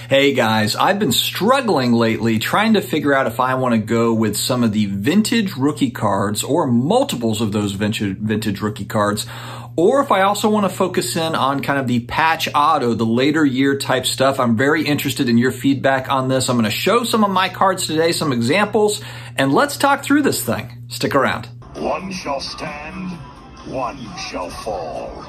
Hey guys, I've been struggling lately trying to figure out if I want to go with some of the vintage rookie cards or multiples of those vintage rookie cards, or if I also want to focus in on kind of the patch auto, the later year type stuff. I'm very interested in your feedback on this. I'm going to show some of my cards today, some examples, and let's talk through this thing. Stick around. One shall stand, one shall fall.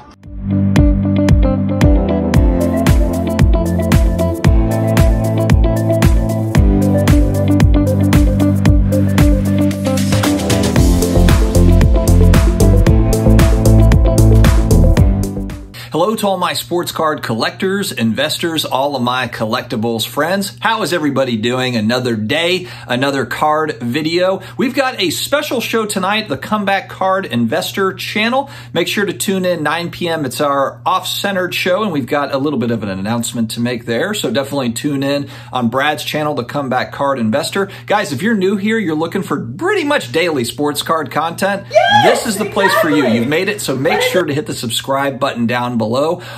Hello to all my sports card collectors, investors, all of my collectibles friends. How is everybody doing? Another day, another card video. We've got a special show tonight, the Comeback Card Investor channel. Make sure to tune in 9 p.m. It's our off-centered show, and we've got a little bit of an announcement to make there. So definitely tune in on Brad's channel, the Comeback Card Investor. Guys, if you're new here, you're looking for pretty much daily sports card content, this is the place for you. You've made it, so make sure to hit the subscribe button down below.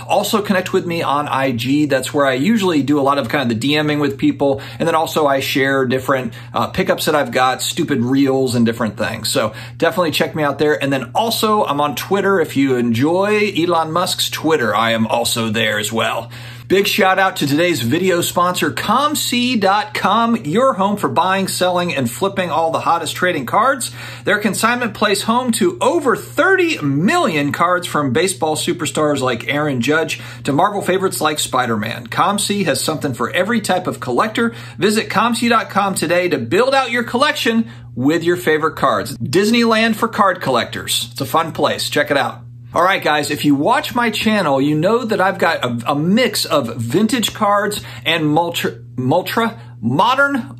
Also connect with me on IG. That's where I usually do a lot of kind of the DMing with people. And then also I share different pickups that I've got, stupid reels and different things. So definitely check me out there. And then also I'm on Twitter. If you enjoy Elon Musk's Twitter, I am also there as well. Big shout out to today's video sponsor, ComC.com, your home for buying, selling, and flipping all the hottest trading cards. Their consignment place home to over 30 million cards from baseball superstars like Aaron Judge to Marvel favorites like Spider-Man. ComC has something for every type of collector. Visit ComC.com today to build out your collection with your favorite cards. Disneyland for card collectors. It's a fun place. Check it out. All right, guys, if you watch my channel, you know that I've got a mix of vintage cards and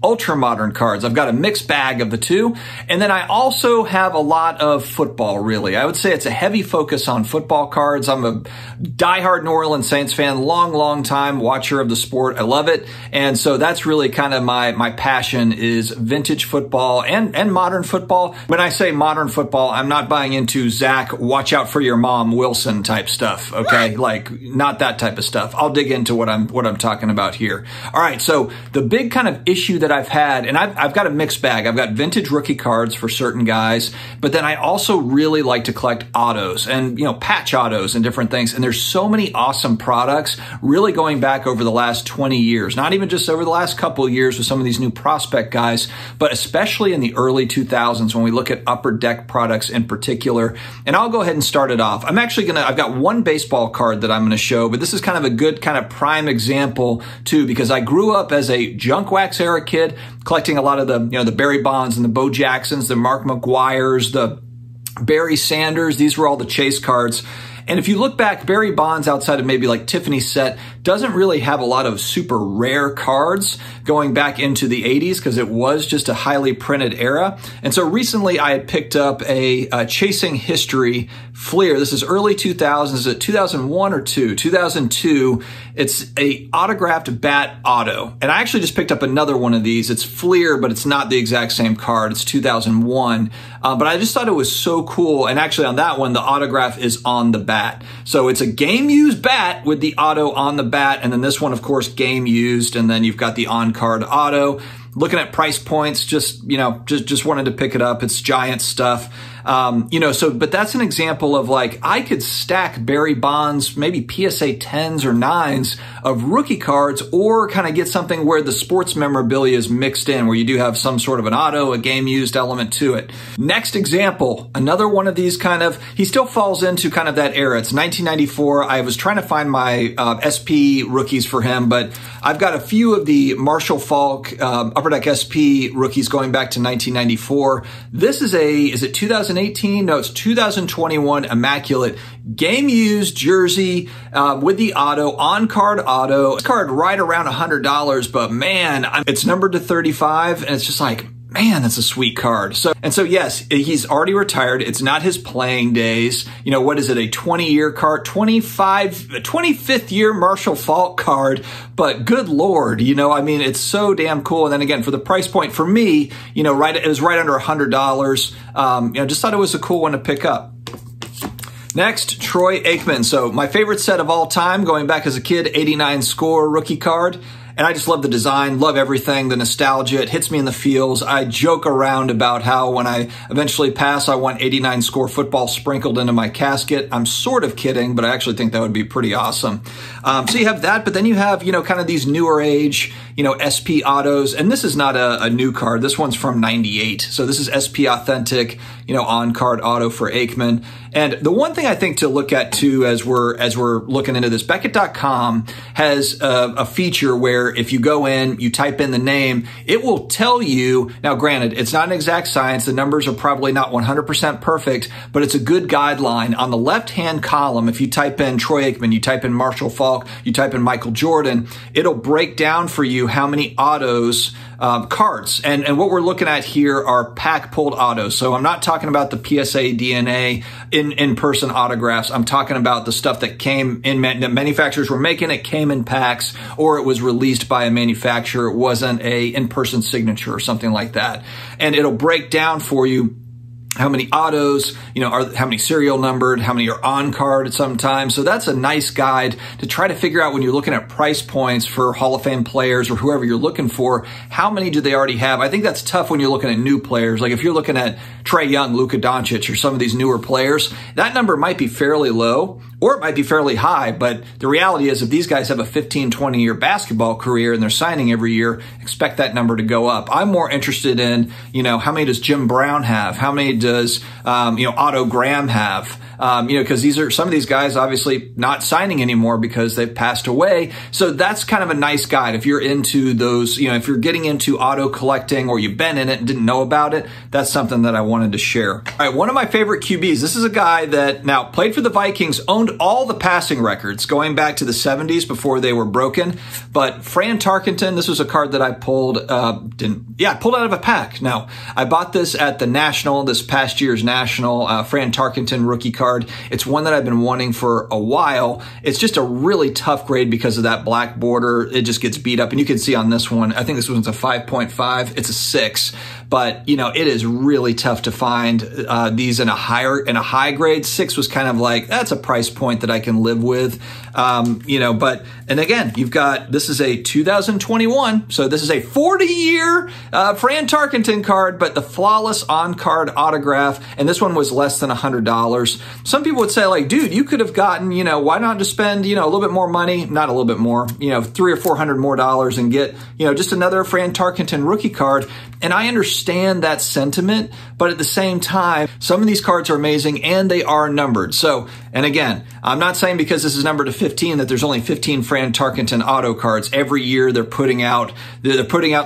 ultra-modern cards. I've got a mixed bag of the two. And then I also have a lot of football, really. I would say it's a heavy focus on football cards. I'm a diehard New Orleans Saints fan, long time watcher of the sport. I love it. And so that's really kind of my passion is vintage football and modern football. When I say modern football, I'm not buying into Zach, watch out for your mom, Wilson type stuff. Okay. Like not that type of stuff. I'll dig into what I'm talking about here. All right. So the big kind of issue that I've had, and I've got a mixed bag. I've got vintage rookie cards for certain guys, but then I also really like to collect autos and, you know, patch autos and different things. And there's so many awesome products really going back over the last 20 years, not even just over the last couple of years with some of these new prospect guys, but especially in the early 2000s when we look at upper deck products in particular. And I'll go ahead and start it off. I've got one baseball card that I'm going to show, but this is kind of a good kind of prime example too, because I grew up as a junk wax era kid, collecting a lot of the Barry Bonds and the Bo Jacksons, the Mark McGuires, the Barry Sanders. These were all the chase cards. And if you look back, Barry Bonds, outside of maybe like Tiffany's set, doesn't really have a lot of super rare cards going back into the 80s because it was just a highly printed era. And so recently I had picked up a Chasing History Fleer. This is early 2000s. Is it 2001 or 2? 2002. It's a autographed bat auto. And I actually just picked up another one of these. It's Fleer, but it's not the exact same card. It's 2001. But I just thought it was so cool. And actually on that one, the autograph is on the bat. So it's a game-used bat with the auto on the bat. And then this one, of course, game-used. And then you've got the on-card auto. Looking at price points, just wanted to pick it up. It's giant stuff. But that's an example of like, I could stack Barry Bonds, maybe PSA 10s or 9s of rookie cards, or kind of get something where the sports memorabilia is mixed in, where you do have some sort of an auto, a game used element to it. Next example, another one of these he still falls into kind of that era. It's 1994. I was trying to find my SP rookies for him, but I've got a few of the Marshall Faulk Upper Deck SP rookies going back to 1994. This is is it 2018? No, it's 2021 Immaculate game used jersey with the auto, on-card auto. This card right around $100, but man, it's numbered to 35, and it's just like, man, that's a sweet card. So yes, he's already retired. It's not his playing days. You know, what is it? A 20-year card, 25th year Marshall Faulk card. But good Lord, you know, I mean, it's so damn cool. And then again, for the price point for me, you know, it was right under $100. Just thought it was a cool one to pick up. Next, Troy Aikman. So my favorite set of all time, going back as a kid, 89 score rookie card. and I just love the design, love everything, the nostalgia. It hits me in the feels. I joke around about how when I eventually pass, I want 89 score football sprinkled into my casket. I'm sort of kidding, but I actually think that would be pretty awesome. So you have that, but then you have, kind of these newer age, SP autos, and this is not a new card. This one's from 98. So this is SP authentic, on-card auto for Aikman. And the one thing I think to look at too, as we're looking into this, Beckett.com has a feature where if you go in, you type in the name, it will tell you. Now, granted, it's not an exact science. The numbers are probably not 100% perfect, but it's a good guideline. On the left-hand column, if you type in Troy Aikman, you type in Marshall Faulk, you type in Michael Jordan, it'll break down for you how many autos, cards. And what we're looking at here are pack pulled autos. So I'm not talking about the PSA DNA in-person autographs. I'm talking about the stuff that came in, that manufacturers were making. It came in packs, or it was released by a manufacturer. It wasn't a in-person signature or something like that. And it'll break down for you how many autos, how many serial numbered, how many are on card at some time. So that's a nice guide to try to figure out when you're looking at price points for Hall of Fame players or whoever you're looking for, how many do they already have? I think that's tough when you're looking at new players. Like if you're looking at Trae Young, Luka Doncic, or some of these newer players, that number might be fairly low or it might be fairly high. But the reality is if these guys have a 15, 20-year basketball career and they're signing every year, expect that number to go up. I'm more interested in, how many does Jim Brown have? How many does, Otto Graham have? Because some of these guys obviously not signing anymore because they've passed away. So that's kind of a nice guide. If you're into those, if you're getting into auto collecting or you've been in it and didn't know about it, that's something that I wanted to share. All right, one of my favorite QBs. This is a guy that now played for the Vikings, owned all the passing records going back to the 70s before they were broken. But Fran Tarkenton, this was a card that I pulled, pulled out of a pack. Now, I bought this at the National, this past year's National, Fran Tarkenton rookie card. It's one that I've been wanting for a while. It's just a really tough grade because of that black border. It just gets beat up. And you can see on this one, I think this one's a 5.5. It's a 6. But, it is really tough to find these in a high grade. 6 was kind of like, that's a price point that I can live with. And again, this is a 2021. So this is a 40-year Fran Tarkenton card, but the flawless on-card autograph. And this one was less than $100. Some people would say like, dude, you could have gotten, why not just spend, a little bit more money, not a little bit more, $300 or $400 more dollars and get, just another Fran Tarkenton rookie card. And I understand that sentiment, but at the same time, some of these cards are amazing and they are numbered. So, and again, I'm not saying because this is numbered to 15 that there's only 15 Fran Tarkenton auto cards. Every year they're putting out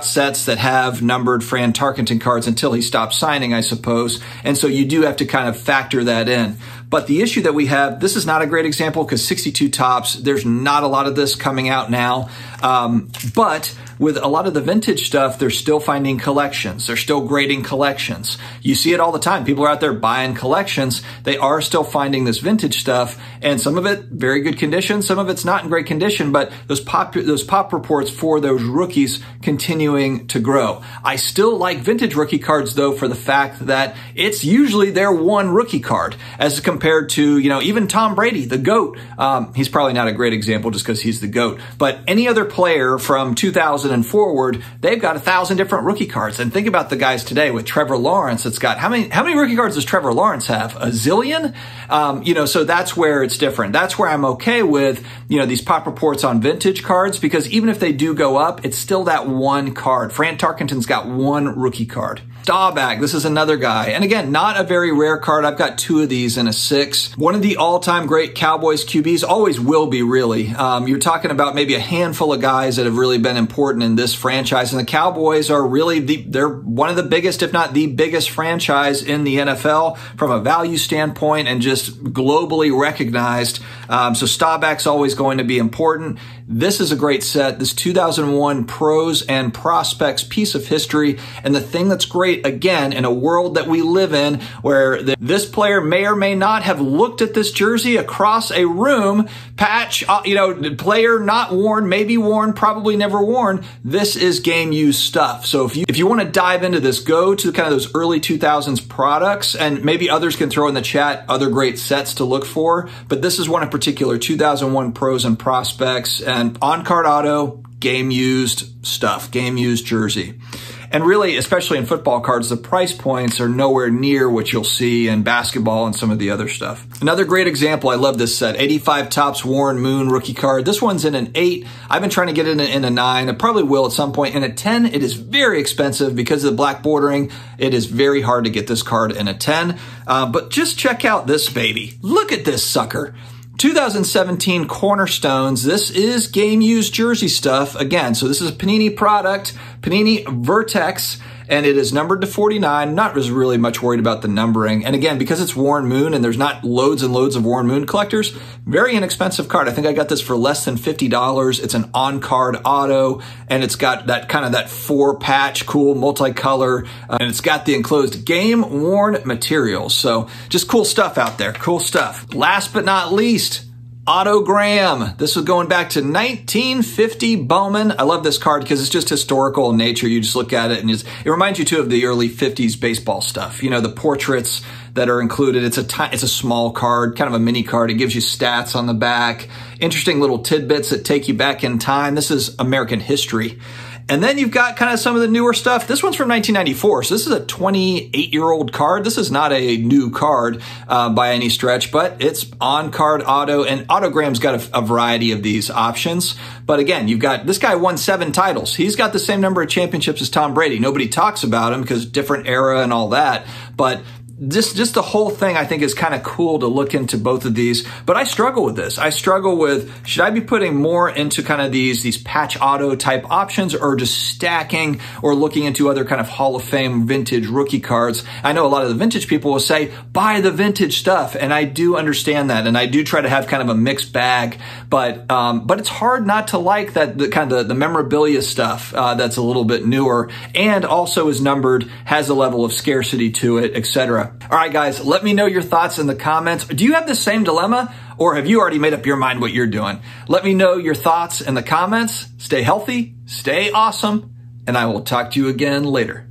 sets that have numbered Fran Tarkenton cards until he stops signing, I suppose. And so you do have to kind of factor that in. But the issue that we have, this is not a great example because 62 tops, there's not a lot of this coming out now. But with a lot of the vintage stuff, they're still finding collections. They're still grading collections. You see it all the time. People are out there buying collections. They are still finding this vintage stuff, and some of it very good condition, some of it's not in great condition, but those pop reports for those rookies continuing to grow. I still like vintage rookie cards though for the fact that it's usually their one rookie card as compared to, even Tom Brady, the GOAT. He's probably not a great example just because he's the GOAT, but any other player from 2000 and forward, they've got 1,000 different rookie cards. And think about the guys today with Trevor Lawrence. It's got how many rookie cards does Trevor Lawrence have? A zillion? So that's where it's different. That's where I'm okay with, these pop reports on vintage cards, because even if they do go up, it's still that one card. Fran Tarkenton's got one rookie card. Staubach, this is another guy. And again, not a very rare card. I've got 2 of these in a 6. One of the all-time great Cowboys QBs, always will be really. You're talking about maybe a handful of guys that have really been important in this franchise. And the Cowboys are really, they're one of the biggest, if not the biggest franchise in the NFL from a value standpoint and just globally recognized. So Staubach's always going to be important. This is a great set. This 2001 Pros and Prospects piece of history. And the thing that's great, again, in a world that we live in where this player may or may not have looked at this jersey across a room, patch, player not worn, maybe worn, probably never worn. This is game used stuff. So if you want to dive into this, go to kind of those early 2000s products, and maybe others can throw in the chat other great sets to look for. But this is one in particular, 2001 Pros and Prospects, and on-card auto, game used stuff, game used jersey. And really, especially in football cards, the price points are nowhere near what you'll see in basketball and some of the other stuff. Another great example, I love this set, 85 Topps Warren Moon rookie card. This one's in an 8. I've been trying to get it in a 9. It probably will at some point. In a 10, it is very expensive because of the black bordering. It is very hard to get this card in a 10. But just check out this baby. Look at this sucker. 2017 Cornerstones. This is game used jersey stuff again. So this is a Panini product, Panini Vertex, and it is numbered to 49. Not really much worried about the numbering. And again, because it's Warren Moon and there's not loads and loads of Warren Moon collectors, very inexpensive card. I think I got this for less than $50. It's an on-card auto, and it's got that kind of that 4-patch, cool multicolor, and it's got the enclosed game-worn materials. So just cool stuff out there, cool stuff. Last but not least, Autogram. This was going back to 1950 Bowman. I love this card because it's just historical in nature. You just look at it and it reminds you too of the early 50s baseball stuff. You know, the portraits that are included. It's a small card, kind of a mini card. It gives you stats on the back. Interesting little tidbits that take you back in time. This is American history. And then you've got kind of some of the newer stuff. This one's from 1994, so this is a 28-year-old card. This is not a new card by any stretch, but it's on-card auto, and Autogram's got a variety of these options. But again, you've got, this guy won 7 titles. He's got the same number of championships as Tom Brady. Nobody talks about him because different era and all that, but just the whole thing I think is kind of cool to look into both of these, but I struggle with this. I struggle with, should I be putting more into kind of these patch auto type options, or just stacking or looking into other kind of Hall of Fame vintage rookie cards? I know a lot of the vintage people will say, buy the vintage stuff. And I do understand that. And I do try to have kind of a mixed bag, but it's hard not to like that, the kind of the memorabilia stuff that's a little bit newer and also is numbered, has a level of scarcity to it, etc. All right, guys, let me know your thoughts in the comments. Do you have the same dilemma, or have you already made up your mind what you're doing? Let me know your thoughts in the comments. Stay healthy, stay awesome, and I will talk to you again later.